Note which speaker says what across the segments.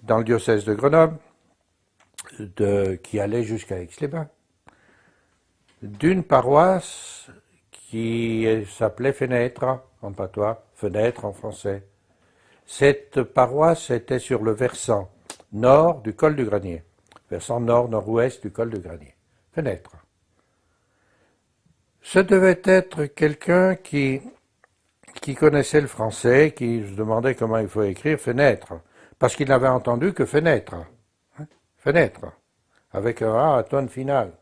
Speaker 1: dans le diocèse de Grenoble, qui allait jusqu'à Aix-les-Bains, d'une paroisse qui s'appelait Fenetra en patois, fenêtre en français. Cette paroisse était sur le versant nord du col du Granier, versant nord-nord-ouest du col du Granier. Fenêtre. Ce devait être quelqu'un qui connaissait le français, qui se demandait comment il faut écrire fenêtre, parce qu'il n'avait entendu que fenêtre. Fenêtre, avec un A à tonne finale.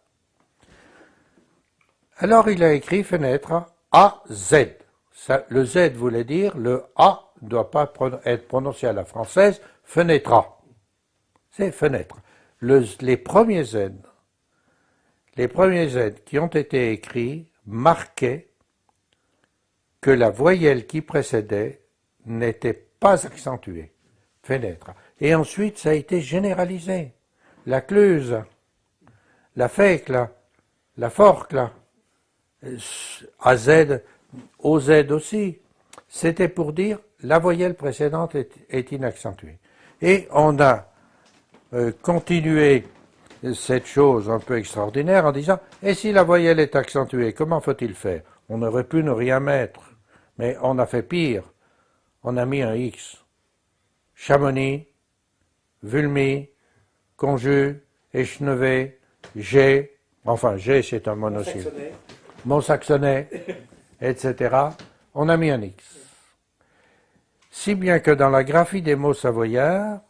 Speaker 1: Alors il a écrit fenêtre A-Z. Le Z voulait dire le A ne doit pas être prononcé à la française, fenetra. C'est fenêtre. Les premiers Z qui ont été écrits marquaient que la voyelle qui précédait n'était pas accentuée. Fenêtre. Et ensuite, ça a été généralisé. La cluse, la fécle, la forcle, AZ, OZ aussi. C'était pour dire la voyelle précédente est inaccentuée. Et on a continué cette chose un peu extraordinaire en disant « Et si la voyelle est accentuée, comment faut-il faire ?» On aurait pu ne rien mettre, mais on a fait pire. On a mis un X. Chamonix, Vulmy, Conjus, Échenevé, G, enfin G c'est un monosyllabe, Montsaxonais, etc. On a mis un X. Si bien que dans la graphie des mots savoyards,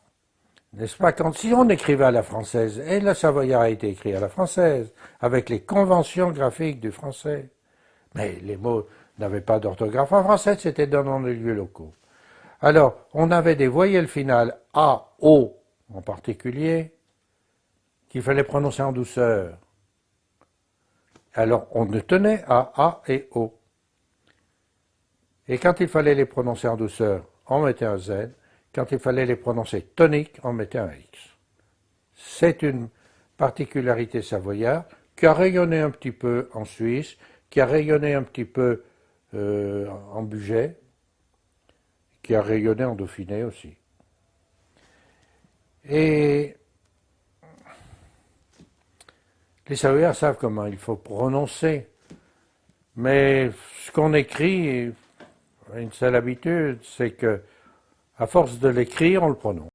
Speaker 1: n'est-ce pas, si on écrivait à la française, et le savoyard a été écrit à la française, avec les conventions graphiques du français, mais les mots n'avaient pas d'orthographe en français, c'était dans les lieux locaux. Alors, on avait des voyelles finales A, O en particulier, qu'il fallait prononcer en douceur. Alors, on ne tenait à A et O. Et quand il fallait les prononcer en douceur, on mettait un Z. Quand il fallait les prononcer toniques, on mettait un X. C'est une particularité savoyarde qui a rayonné un petit peu en Suisse, qui a rayonné un petit peu en Bugey, qui a rayonné en Dauphiné aussi. Et les Savoyards savent comment il faut prononcer, mais ce qu'on écrit, une seule habitude, c'est que à force de l'écrire, on le prononce.